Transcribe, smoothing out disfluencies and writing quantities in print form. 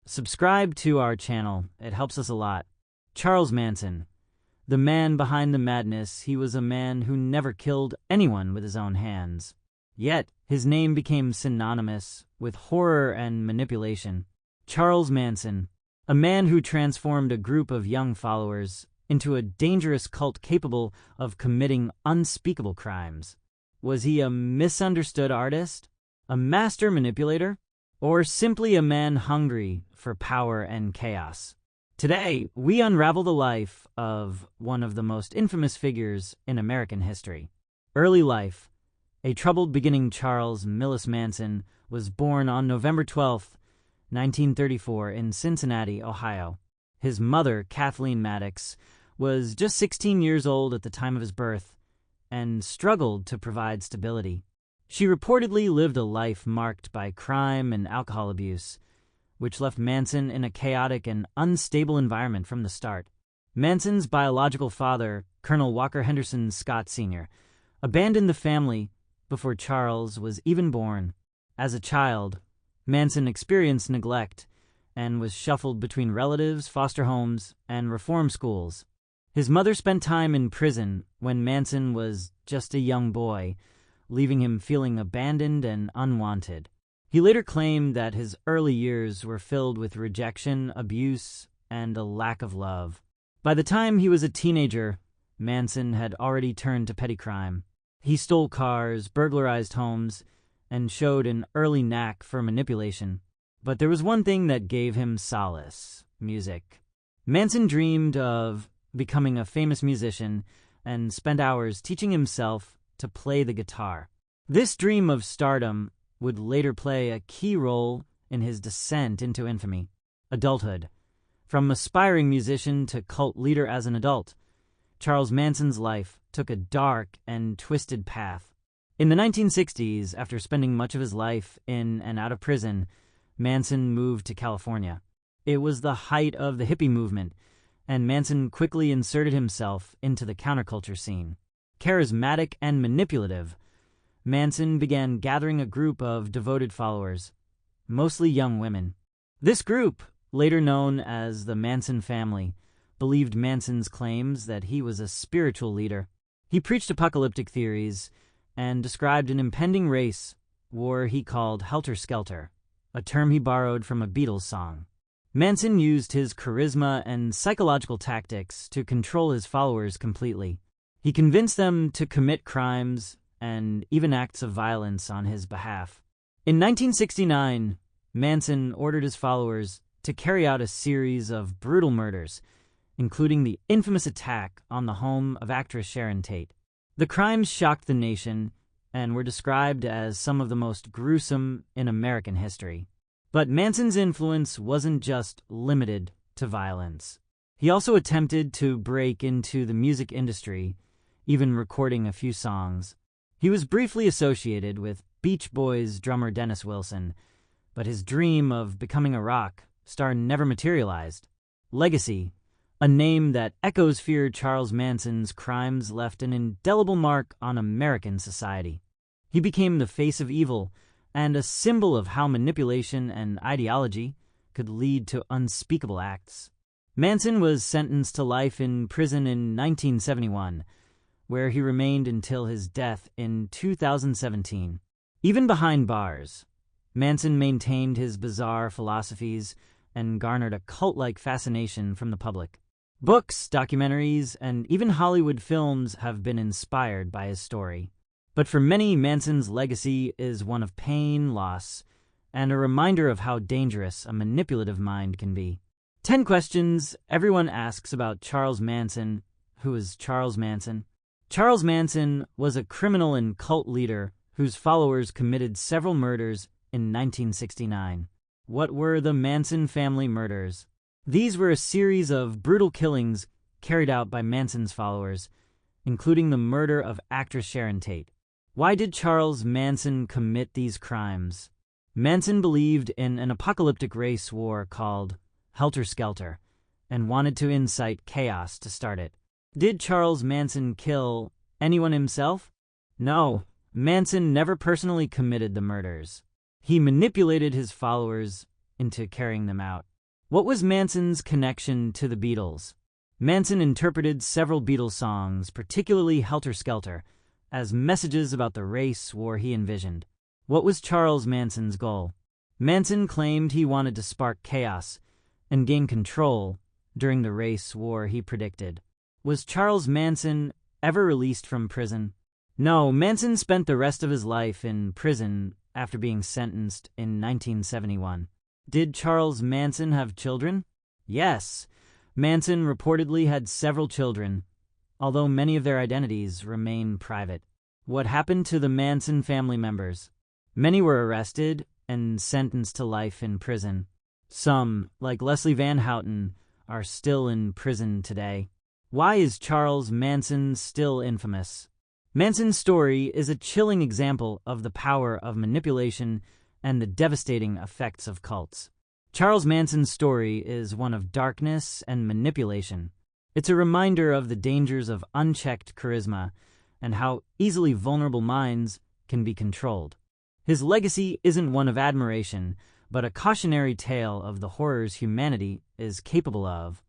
Subscribe to our channel, it helps us a lot. Charles Manson. The man behind the madness, he was a man who never killed anyone with his own hands. Yet, his name became synonymous with horror and manipulation. Charles Manson, a man who transformed a group of young followers into a dangerous cult capable of committing unspeakable crimes. Was he a misunderstood artist, a master manipulator, or simply a man hungry for power and chaos? Today, we unravel the life of one of the most infamous figures in American history. Early life. A troubled beginning. Charles Millis Manson was born on November 12, 1934 in Cincinnati, Ohio. His mother, Kathleen Maddox, was just 16 years old at the time of his birth and struggled to provide stability. She reportedly lived a life marked by crime and alcohol abuse, which left Manson in a chaotic and unstable environment from the start. Manson's biological father, Colonel Walker Henderson Scott Sr., abandoned the family before Charles was even born. As a child, Manson experienced neglect and was shuffled between relatives, foster homes, and reform schools. His mother spent time in prison when Manson was just a young boy, leaving him feeling abandoned and unwanted. He later claimed that his early years were filled with rejection, abuse, and a lack of love. By the time he was a teenager, Manson had already turned to petty crime. He stole cars, burglarized homes, and showed an early knack for manipulation. But there was one thing that gave him solace: music. Manson dreamed of becoming a famous musician and spent hours teaching himself to play the guitar. This dream of stardom would later play a key role in his descent into infamy. Adulthood. From aspiring musician to cult leader as an adult, Charles Manson's life took a dark and twisted path. In the 1960s, after spending much of his life in and out of prison, Manson moved to California. It was the height of the hippie movement, and Manson quickly inserted himself into the counterculture scene. Charismatic and manipulative, Manson began gathering a group of devoted followers, mostly young women. This group, later known as the Manson Family, believed Manson's claims that he was a spiritual leader. He preached apocalyptic theories and described an impending race war he called Helter Skelter, a term he borrowed from a Beatles song. Manson used his charisma and psychological tactics to control his followers completely. He convinced them to commit crimes and even acts of violence on his behalf. In 1969, Manson ordered his followers to carry out a series of brutal murders, including the infamous attack on the home of actress Sharon Tate. The crimes shocked the nation and were described as some of the most gruesome in American history. But Manson's influence wasn't just limited to violence. He also attempted to break into the music industry, even recording a few songs. He was briefly associated with Beach Boys drummer Dennis Wilson, but his dream of becoming a rock star never materialized. Legacy, a name that echoes fear. Charles Manson's crimes left an indelible mark on American society. He became the face of evil and a symbol of how manipulation and ideology could lead to unspeakable acts. Manson was sentenced to life in prison in 1971, where he remained until his death in 2017. Even behind bars, Manson maintained his bizarre philosophies and garnered a cult-like fascination from the public. Books, documentaries, and even Hollywood films have been inspired by his story. But for many, Manson's legacy is one of pain, loss, and a reminder of how dangerous a manipulative mind can be. 10 questions everyone asks about Charles Manson. Who is Charles Manson? Charles Manson was a criminal and cult leader whose followers committed several murders in 1969. What were the Manson family murders? These were a series of brutal killings carried out by Manson's followers, including the murder of actress Sharon Tate. Why did Charles Manson commit these crimes? Manson believed in an apocalyptic race war called Helter Skelter and wanted to incite chaos to start it. Did Charles Manson kill anyone himself? No, Manson never personally committed the murders. He manipulated his followers into carrying them out. What was Manson's connection to the Beatles? Manson interpreted several Beatles songs, particularly Helter Skelter, as messages about the race war he envisioned. What was Charles Manson's goal? Manson claimed he wanted to spark chaos and gain control during the race war he predicted. Was Charles Manson ever released from prison? No, Manson spent the rest of his life in prison after being sentenced in 1971. Did Charles Manson have children? Yes. Manson reportedly had several children, although many of their identities remain private. What happened to the Manson family members? Many were arrested and sentenced to life in prison. Some, like Leslie Van Houten, are still in prison today. Why is Charles Manson still infamous? Manson's story is a chilling example of the power of manipulation and the devastating effects of cults. Charles Manson's story is one of darkness and manipulation. It's a reminder of the dangers of unchecked charisma and how easily vulnerable minds can be controlled. His legacy isn't one of admiration, but a cautionary tale of the horrors humanity is capable of.